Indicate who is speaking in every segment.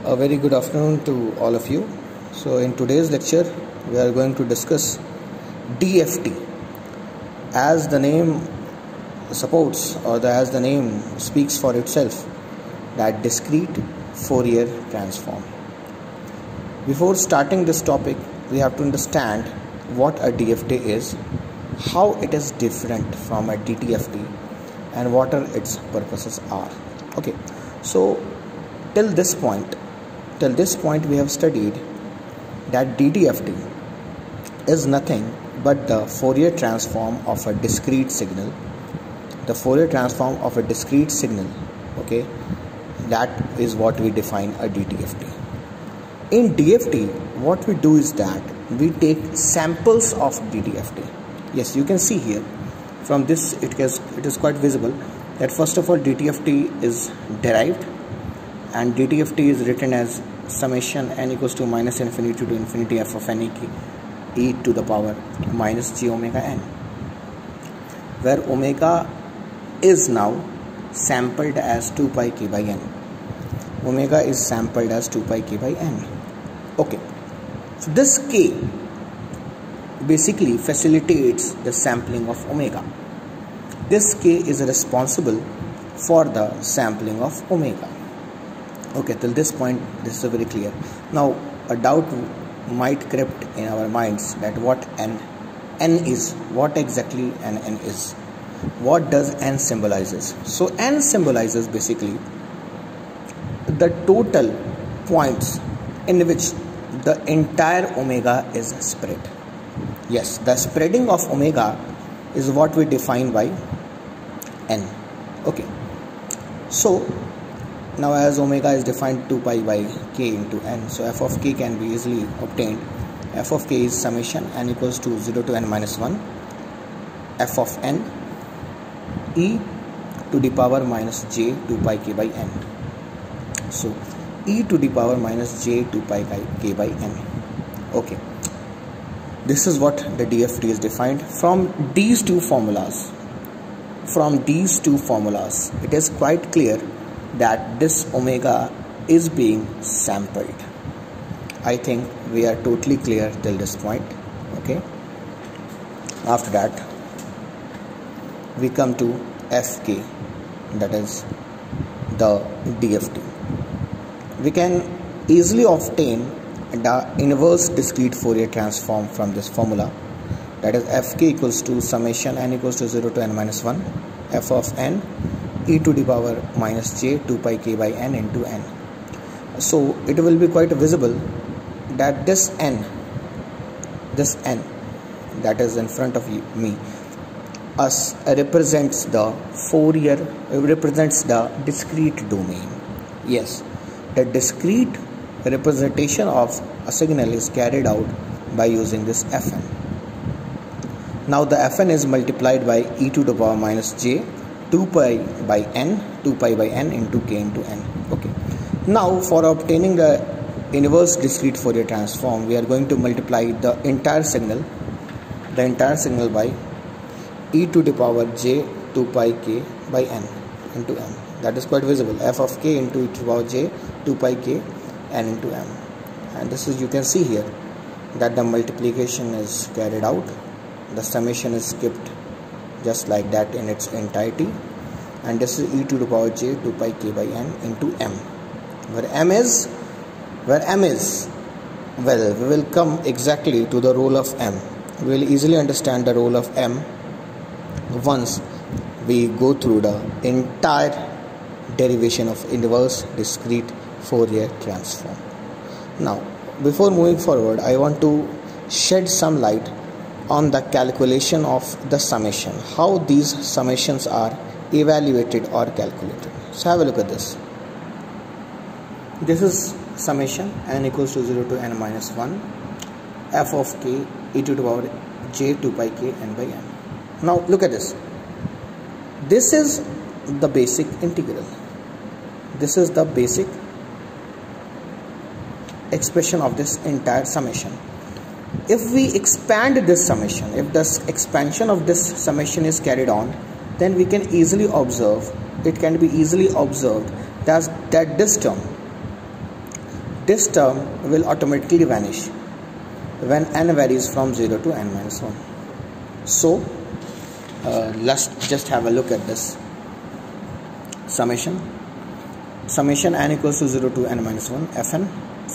Speaker 1: A very good afternoon to all of you. So in today's lecture we are going to discuss DFT. As the name supports as the name speaks for itself, that discrete Fourier transform. Before starting this topic, we have to understand what a DFT is, how it is different from a DTFT, and what are its purposes are. Okay, so till this point we have studied that DTFT is nothing but the Fourier transform of a discrete signal. The Fourier transform of a discrete signal, okay, that is what we define a DTFT. In DFT, what we do is that we take samples of DTFT. Yes, you can see here from this it is quite visible that first of all DTFT is derived, and DTFT is written as summation n equals to minus infinity to infinity f of n e to the power minus j omega n, where omega is now sampled as 2 pi k by n. Omega is sampled as 2 pi k by n. Okay, so this k basically facilitates the sampling of omega. This k is responsible for the sampling of omega. Okay, till this point this is very clear. Now a doubt might crept in our minds that what n is, what exactly an n is, what does n symbolizes. So n symbolizes basically the total points in which the entire omega is spread. Yes, the spreading of omega is what we define by n. Okay, so now as omega is defined 2 pi by k into n, so f of k can be easily obtained. F of k is summation n equals to 0 to n minus 1 f of n e to the power minus j 2 pi k by n. So e to the power minus j 2 pi k by n. Okay, this is what the DFT is defined. From these two formulas, it is quite clear that this omega is being sampled. I think we are totally clear till this point. Okay, after that we come to Fk, that is the DFT. We can easily obtain the inverse discrete Fourier transform from this formula, that is Fk equals to summation n equals to 0 to n minus 1 f of n e to the power minus j 2 pi k by n into n. So it will be quite visible that this n that is in front of me represents the discrete domain. Yes, the discrete representation of a signal is carried out by using this Fn. Now the Fn is multiplied by e to the power minus j 2 pi by n into k into n. Okay, now for obtaining the inverse discrete Fourier transform, we are going to multiply the entire signal by e to the power j 2 pi k by n into n. That is quite visible, f of k into e to the power j 2 pi k n into m. And this is, you can see here that the multiplication is carried out, the summation is skipped just like that in its entirety, and this is e to the power j 2 pi k by n into m, where m is, well, we will come exactly to the role of m. We will easily understand the role of m once we go through the entire derivation of inverse discrete Fourier transform. Now before moving forward, I want to shed some light on the calculation of the summation, how these summations are evaluated or calculated. So have a look at this. This is summation n equals to 0 to n minus 1 f of k e to the power j 2 pi k n by n. Now look at this. This is the basic integral. This is the basic expression of this entire summation. If we expand this summation, if the expansion of this summation is carried on, then we can easily observe, it can be easily observed that this term this term will automatically vanish when n varies from 0 to n minus 1. So let's just have a look at this summation n equals to 0 to n minus 1 fn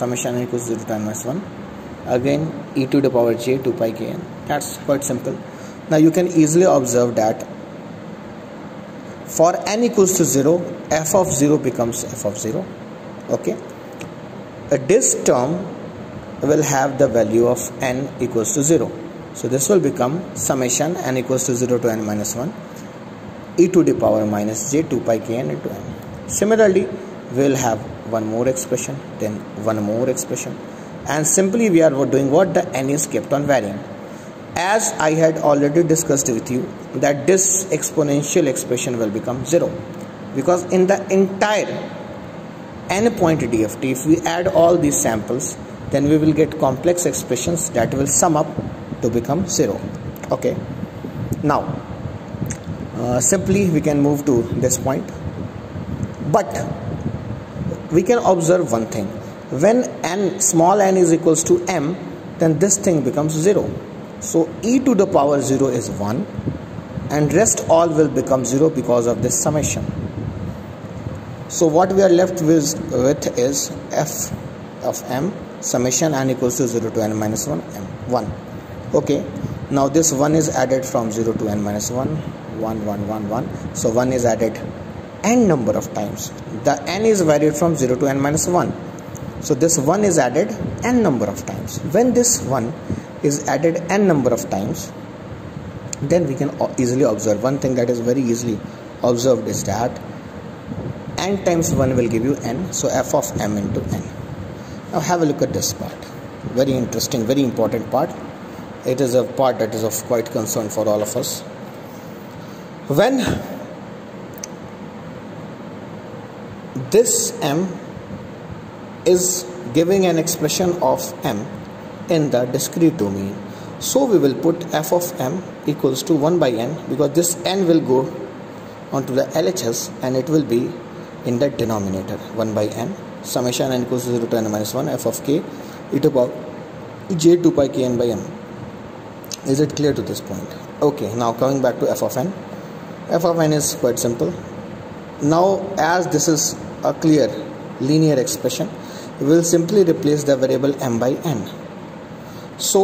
Speaker 1: summation n equals to 0 to n minus 1, again e to the power j 2 pi kn. That's quite simple. Now you can easily observe that for n equals to 0, f of 0 becomes f of 0. Okay, this term will have the value of n equals to 0. So this will become summation n equals to 0 to n minus 1 e to the power minus j 2 pi kn into n. Similarly, we will have one more expression, then one more expression, and simply we are doing what? The n is kept on varying. As I had already discussed with you that this exponential expression will become 0, because in the entire n point DFT, if we add all these samples, then we will get complex expressions that will sum up to become 0. Okay, now simply we can move to this point, but we can observe one thing: when n, small n is equals to m, then this thing becomes 0. So e to the power 0 is 1 and rest all will become 0 because of this summation. So what we are left with is f of m summation n equals to 0 to n minus 1 m 1. Okay, now this 1 is added from 0 to n minus 1, 1, 1, 1, 1. So 1 is added n number of times. The n is varied from 0 to n minus 1. So this 1 is added n number of times. When this 1 is added n number of times, then we can easily observe one thing that is very easily observed is that n times 1 will give you n. So f of m into n. Now have a look at this part. Very interesting, very important part. It is a part that is of quite concern for all of us. When this m is giving an expression of m in the discrete domain, so we will put f of m equals to 1 by n, because this n will go onto the LHS and it will be in the denominator 1 by n summation n equals to 0 to n minus 1 f of k e to power j 2 pi k n by m. Is it clear to this point? Okay, now coming back to f of n. F of n is quite simple. Now as this is a clear linear expression, we will simply replace the variable m by n. So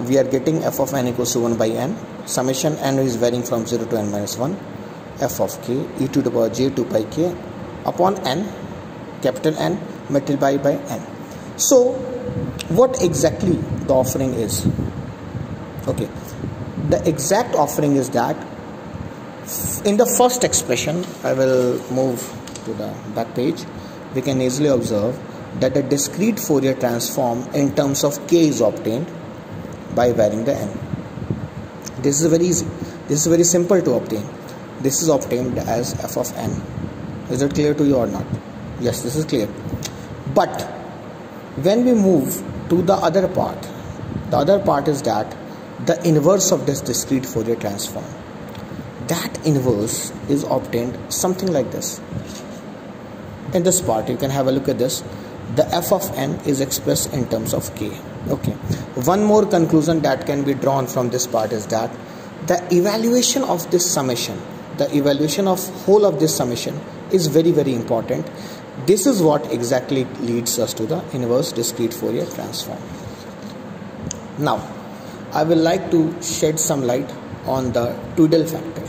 Speaker 1: we are getting f of n equals to 1 by n summation n is varying from 0 to n minus 1 f of k e to the power j 2 pi k upon n, capital N, multiplied by n. So what exactly the offering is? Okay, the exact offering is that in the first expression, I will move to the back page, we can easily observe that the discrete Fourier transform in terms of k is obtained by varying the n. This is very easy. This is very simple to obtain. This is obtained as f of n. Is it clear to you or not? Yes, this is clear. But when we move to the other part is that the inverse of this discrete Fourier transform. That inverse is obtained something like this. In this part, you can have a look at this. The f of n is expressed in terms of k. Okay. One more conclusion that can be drawn from this part is that the evaluation of this summation, the evaluation of whole of this summation is very, very important. This is what exactly leads us to the inverse discrete Fourier transform. Now, I will like to shed some light on the Tweedale factor.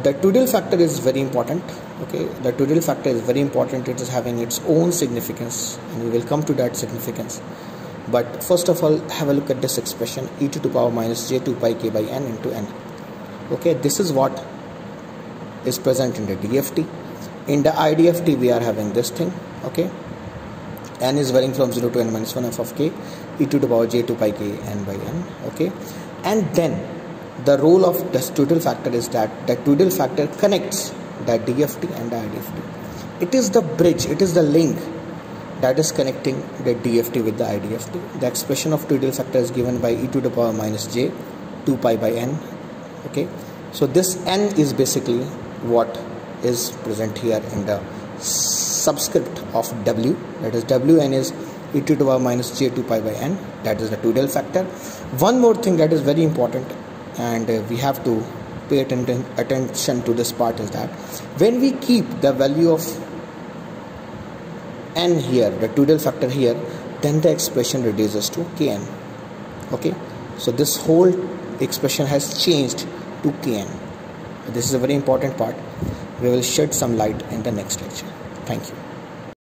Speaker 1: The Tweedale factor is very important. Okay, the Tweedale factor is very important. It is having its own significance, and we will come to that significance. But first of all, have a look at this expression e to the power minus j 2 pi k by n into n. Okay, this is what is present in the DFT. In the IDFT, we are having this thing. Okay, n is varying from 0 to n minus 1 f of k e to the power j 2 pi k n by n. Okay, and then the role of the Tweedale factor is that the Tweedale factor connects the DFT and the IDFT. It is the bridge, it is the link that is connecting the DFT with the IDFT. The expression of Tweedale factor is given by e to the power minus j 2 pi by n. Okay, so this n is basically what is present here in the subscript of w, that is wn is e to the power minus j 2 pi by n, that is the Tudel factor. One more thing that is very important, and we have to pay attention to this part, is that when we keep the value of n here, the Tudel factor here, then the expression reduces to kn. Okay, so this whole expression has changed to kn. This is a very important part. We will shed some light in the next lecture. Thank you.